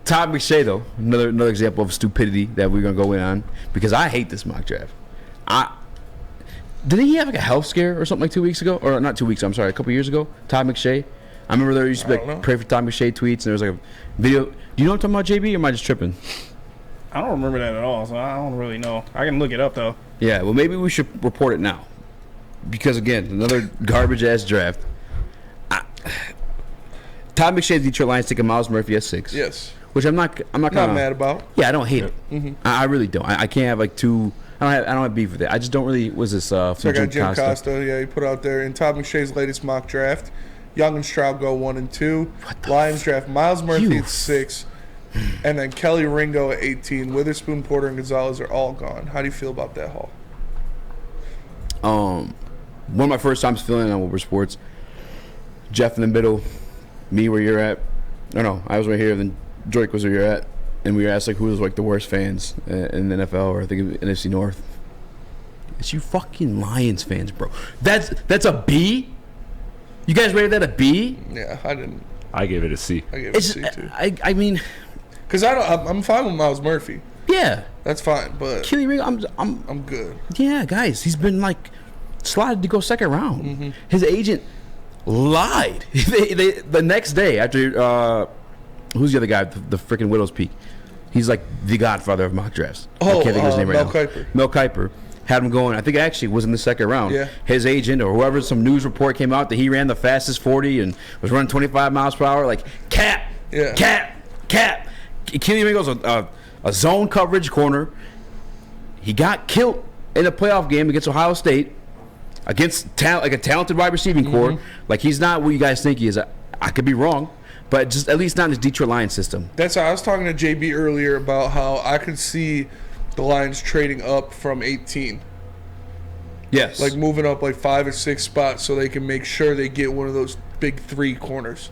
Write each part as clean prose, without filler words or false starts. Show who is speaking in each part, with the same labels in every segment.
Speaker 1: Todd McShay, though, another example of stupidity that we're gonna go in on because I hate this mock draft. Didn't he have like a health scare or something like 2 weeks ago, or not 2 weeks? I'm sorry, a couple years ago. Todd McShay. I remember there used to be like pray for Todd McShay tweets, and there was like a video. Do you know what I'm talking about, JB? Or am I just tripping?
Speaker 2: I don't remember that at all, so I don't really know. I can look it up though.
Speaker 1: Yeah, well, maybe we should report it now, because again, another garbage ass draft. Todd McShay, the Detroit Lions, taking Miles Murphy at 6.
Speaker 3: Yes.
Speaker 1: Which I'm not
Speaker 3: mad about.
Speaker 1: Yeah, I don't hate it. Mm-hmm. I really don't. I can't have like two. I don't have beef with it. I just don't really. Was this?
Speaker 3: So I got Jim Costa. Yeah, he put out there in Todd McShay's latest mock draft. Young and Stroud go 1 and 2. Lions draft Miles Murphy at 6, and then Kelly Ringo at 18. Witherspoon, Porter, and Gonzalez are all gone. How do you feel about that haul?
Speaker 1: One of my first times filling on Woodward Sports. Jeff in the middle, me where you're at. No, I was right here. Then Drake was where you're at, and we were asked like who was like the worst fans in the NFL, or I think NFC North. It's you fucking Lions fans, bro. That's a B. You guys rated that a B?
Speaker 3: Yeah, I didn't.
Speaker 4: I gave it a C.
Speaker 3: I gave it a C too.
Speaker 1: I mean,
Speaker 3: because I'm fine with Miles Murphy.
Speaker 1: Yeah,
Speaker 3: that's fine. But
Speaker 1: Kelly Ringo, I'm
Speaker 3: good.
Speaker 1: Yeah, guys, he's been like slotted to go second round. Mm-hmm. His agent lied. The next day after who's the other guy? The freaking Widow's Peak. He's like the godfather of mock drafts. I can't think of his name right now.
Speaker 3: Kuiper.
Speaker 1: Mel Kiper. Had him going. I think it actually was in the second round.
Speaker 3: Yeah.
Speaker 1: His agent or whoever, some news report came out that he ran the fastest 40 and was running 25 miles per hour. Like cap. Kelly Ringo's a zone coverage corner. He got killed in a playoff game against Ohio State against like a talented wide receiving core. Like he's not what you guys think he is. I could be wrong, but just at least not in his Detroit Lions system.
Speaker 3: That's how I was talking to JB earlier about how I could see the Lions trading up from 18.
Speaker 1: Yes.
Speaker 3: Like moving up like 5 or 6 spots so they can make sure they get one of those big 3 corners.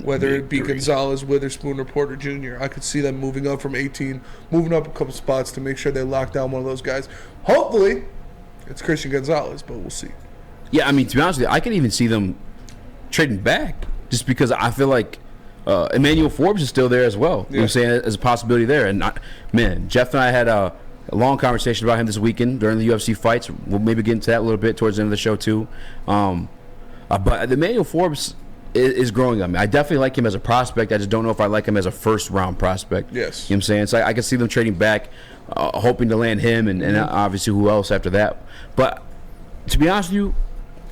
Speaker 3: Whether it be Gonzalez, Witherspoon, or Porter Jr. I could see them moving up from 18, moving up a couple spots to make sure they lock down one of those guys. Hopefully, it's Christian Gonzalez, but we'll see.
Speaker 1: Yeah, I mean, to be honest with you, I can even see them trading back just because I feel like Emmanuel Forbes is still there as well. You know what I'm saying? As a possibility there. And, man, Jeff and I had a long conversation about him this weekend during the UFC fights. We'll maybe get into that a little bit towards the end of the show, too. But Emmanuel Forbes is growing on me. I definitely like him as a prospect. I just don't know if I like him as a first-round prospect.
Speaker 3: Yes.
Speaker 1: You know what I'm saying? So I can see them trading back, hoping to land him and obviously who else after that. But to be honest with you,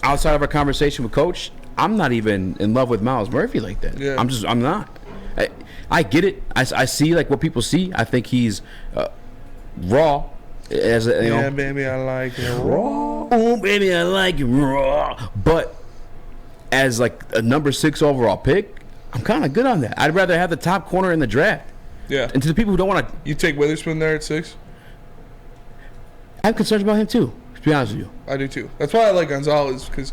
Speaker 1: outside of our conversation with Coach, I'm not even in love with Miles Murphy like that.
Speaker 3: Yeah.
Speaker 1: I'm not. I get it. I see like what people see. I think he's raw. As a,
Speaker 3: yeah, baby, I like it raw.
Speaker 1: Oh, baby, I like it raw. But as like a number 6 overall pick, I'm kind of good on that. I'd rather have the top corner in the draft.
Speaker 3: Yeah.
Speaker 1: And to the people who don't want to,
Speaker 3: you take Witherspoon there at 6.
Speaker 1: I have concerns about him too. To be honest with you,
Speaker 3: I do too. That's why I like Gonzalez because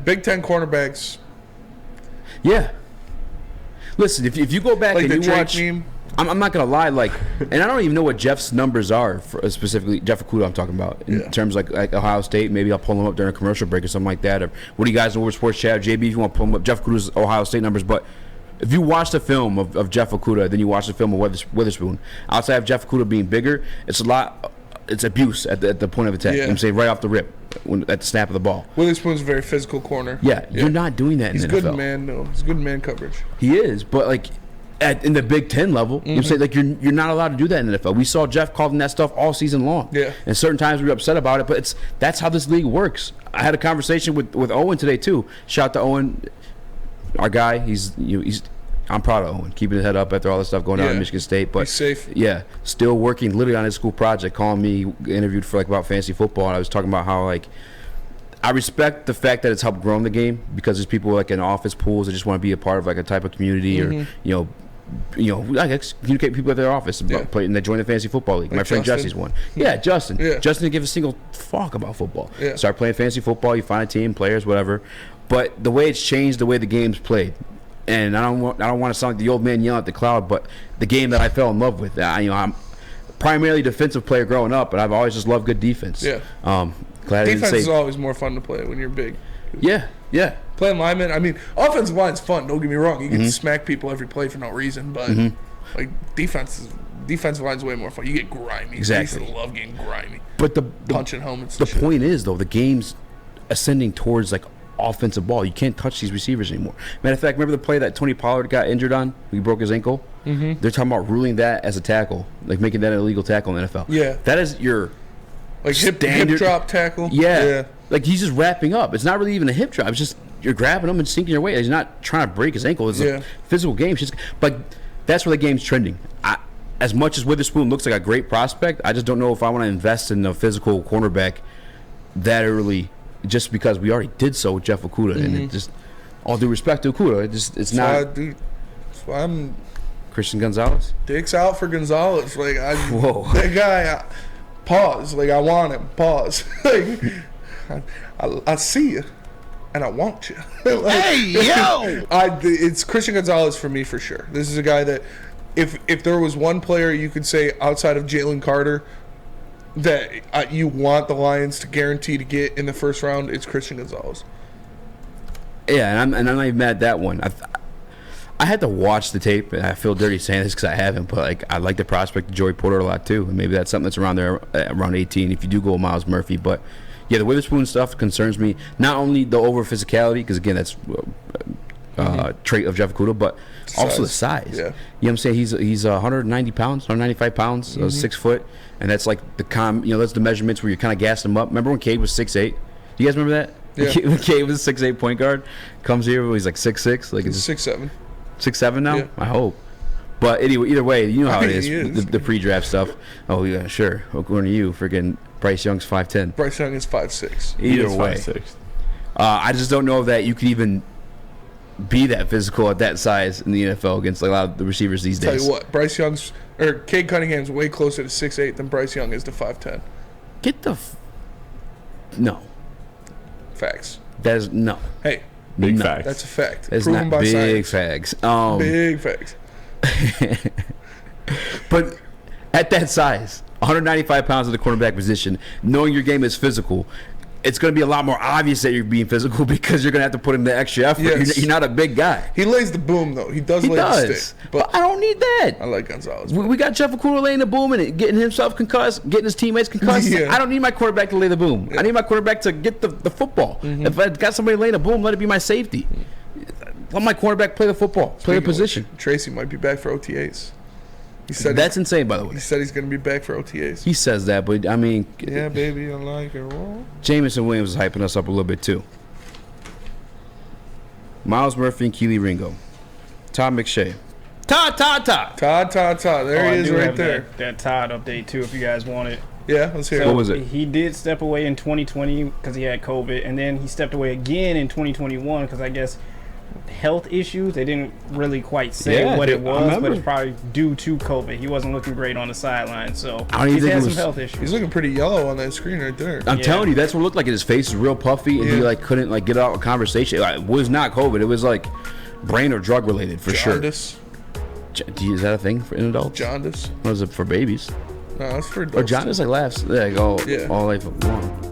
Speaker 3: Big Ten cornerbacks.
Speaker 1: Yeah. Listen, if you go back
Speaker 3: like
Speaker 1: and
Speaker 3: the
Speaker 1: you
Speaker 3: Drake
Speaker 1: watch,
Speaker 3: meme.
Speaker 1: I'm not gonna lie, like, and I don't even know what Jeff's numbers are for, specifically Jeff Okudah I'm talking about in terms of like Ohio State. Maybe I'll pull him up during a commercial break or something like that. Or what do you guys know? Woodward Sports Chat, JB, if you want to pull him up, Jeff Okudah's Ohio State numbers. But if you watch the film of Jeff Okudah, then you watch the film of Witherspoon. Outside of Jeff Okudah being bigger, it's abuse at the point of attack. You know what I'm saying, right off the rip, at the snap of the ball.
Speaker 3: Witherspoon's a very physical corner.
Speaker 1: Yeah, you're not doing that in the NFL.
Speaker 3: He's good in man, though. He's good in man coverage.
Speaker 1: He is, but like in the Big Ten level, you know what I'm saying, like you're not allowed to do that in the NFL. We saw Jeff calling that stuff all season long.
Speaker 3: Yeah.
Speaker 1: And certain times we were upset about it, but that's how this league works. I had a conversation with Owen today too. Shout out to Owen, our guy. I'm proud of Owen, keeping his head up after all this stuff going on in Michigan State. But
Speaker 3: he's safe.
Speaker 1: Yeah, still working literally on his school project, calling me, interviewed for like about fantasy football, and I was talking about how like I respect the fact that it's helped grow the game because there's people like in office pools that just want to be a part of like a type of community or I guess communicate with people at their office about playing. And they join the fantasy football league. Like my friend Jesse's one. Yeah, Justin. Yeah. Justin didn't give a single fuck about football.
Speaker 3: Yeah.
Speaker 1: Start playing fantasy football. You find a team, players, whatever. But the way it's changed, the way the game's played, and I don't want to sound like the old man yelling at the cloud, but the game that I fell in love with. I'm primarily a defensive player growing up, but I've always just loved good defense.
Speaker 3: Yeah.
Speaker 1: Glad
Speaker 3: defense is always more fun to play when you're big.
Speaker 1: Yeah.
Speaker 3: Playing lineman, I mean, offensive line's fun. Don't get me wrong. You can smack people every play for no reason, but Like defensive line's way more fun. You get grimy.
Speaker 1: Exactly.
Speaker 3: I used to love getting grimy.
Speaker 1: But the
Speaker 3: Punching helmets.
Speaker 1: the
Speaker 3: And shit.
Speaker 1: point is though, the game's ascending towards like offensive ball. You can't touch these receivers anymore. Matter of fact, remember the play that Tony Pollard got injured on? He broke his ankle. Mm-hmm. They're talking about ruling that as a tackle, like making that an illegal tackle in the NFL.
Speaker 3: Yeah.
Speaker 1: That is your
Speaker 3: Like hip drop tackle.
Speaker 1: Yeah. Like he's just wrapping up. It's not really even a hip drop. It's just you're grabbing him and sinking your weight. He's not trying to break his ankle. It's a physical game. But that's where the game's trending. As much as Witherspoon looks like a great prospect, I just don't know if I want to invest in a physical cornerback that early just because we already did so with Jeff Okudah. And it just, all due respect to Okudah, it's not.
Speaker 3: That's why I'm
Speaker 1: Christian Gonzalez?
Speaker 3: dicks out for Gonzalez. Like,
Speaker 1: Whoa.
Speaker 3: That guy, pause. Like, I want him. Pause. Like, I see you. And I want you. Like,
Speaker 1: Hey, yo!
Speaker 3: It's Christian Gonzalez for me for sure. This is a guy that, if there was one player you could say outside of Jalen Carter that you want the Lions to guarantee to get in the first round, it's Christian Gonzalez.
Speaker 1: Yeah, and I'm not even mad at that one. I had to watch the tape, and I feel dirty saying this because I haven't, but like I like the prospect of Joey Porter a lot too, and maybe that's something that's around there around 18 if you do go with Miles Murphy. But yeah, the Witherspoon stuff concerns me. Not only the over physicality, because again that's trait of Jeff Okudah, but also the size. Yeah. You know what I'm saying? He's 190 pounds, 195 pounds, 6 foot, and that's like that's the measurements where you're kind of gassing him up. Remember when Cade was 6'8"? You guys remember that?
Speaker 3: Yeah.
Speaker 1: When Cade was a 6'8" point guard, comes here he's like 6'6", like it's
Speaker 3: 6'7".
Speaker 1: 6'7" now?
Speaker 3: Yeah.
Speaker 1: I hope. But anyway, either way, you know how it is.
Speaker 3: He is.
Speaker 1: The pre-draft stuff. Oh yeah, sure. According to you, freaking Bryce Young's 5'10".
Speaker 3: Bryce Young is 5'6".
Speaker 1: Either way,
Speaker 2: 5'6".
Speaker 1: I just don't know that you could even be that physical at that size in the NFL against like a lot of the receivers these days.
Speaker 3: Tell you what, Cade Cunningham's way closer to 6'8" than Bryce Young is to 5'10".
Speaker 1: Get the no.
Speaker 3: Facts.
Speaker 1: That is no.
Speaker 3: Hey,
Speaker 2: Big
Speaker 1: No.
Speaker 2: facts.
Speaker 3: that's a fact.
Speaker 1: That's
Speaker 3: Proven
Speaker 1: not
Speaker 3: by
Speaker 1: big
Speaker 3: science.
Speaker 1: facts.
Speaker 3: Big facts.
Speaker 1: But at that size, 195 pounds at the cornerback position, knowing your game is physical, it's going to be a lot more obvious that you're being physical because you're going to have to put in the extra effort.
Speaker 3: Yes.
Speaker 1: You're not a big guy.
Speaker 3: He lays the boom, though. He does lay the stick.
Speaker 1: But I don't need that.
Speaker 3: I like Gonzalez.
Speaker 1: We got Jeff Okudah laying the boom and getting himself concussed, getting his teammates concussed.
Speaker 3: Yeah.
Speaker 1: I don't need my quarterback to lay the boom.
Speaker 3: Yeah.
Speaker 1: I need my quarterback to get the football. If I got somebody laying the boom, let it be my safety. Let my quarterback play the football, play the position.
Speaker 3: Tracy might be back for OTAs. He said
Speaker 1: That's insane, by the way.
Speaker 3: He said he's going to be back for OTAs.
Speaker 1: He says that, but I mean,
Speaker 3: Yeah, baby, I like it. Whoa.
Speaker 1: Jameson Williams is hyping us up a little bit too. Miles Murphy and Keely Ringo. Todd McShay. Todd.
Speaker 3: Todd. There he is right there.
Speaker 2: That Todd update too, if you guys want it.
Speaker 3: Yeah, let's hear
Speaker 1: What
Speaker 3: it.
Speaker 1: was it?
Speaker 2: He did step away in 2020 because he had COVID, and then he stepped away again in 2021 because I guess health issues. They didn't really quite say what it
Speaker 1: I
Speaker 2: was,
Speaker 1: remember.
Speaker 2: but it's probably due to COVID. He wasn't looking great on the sideline, so
Speaker 1: I don't even
Speaker 2: he's
Speaker 1: think
Speaker 2: had
Speaker 1: it
Speaker 2: some
Speaker 1: was-
Speaker 2: health issues.
Speaker 3: He's looking pretty yellow on that screen right there.
Speaker 1: I'm
Speaker 2: Yeah.
Speaker 1: telling you, that's what it looked like. His face was real puffy, and he
Speaker 3: Yeah.
Speaker 1: like couldn't like get out a conversation. Like, it was not COVID. It was like brain or drug related for
Speaker 3: Jaundice.
Speaker 1: sure. Is that a thing for in adults?
Speaker 3: Jaundice.
Speaker 1: Or is it for babies?
Speaker 3: No, that's for
Speaker 1: Or
Speaker 3: adults.
Speaker 1: jaundice like laughs. Yeah, like all
Speaker 3: Yeah.
Speaker 1: life long.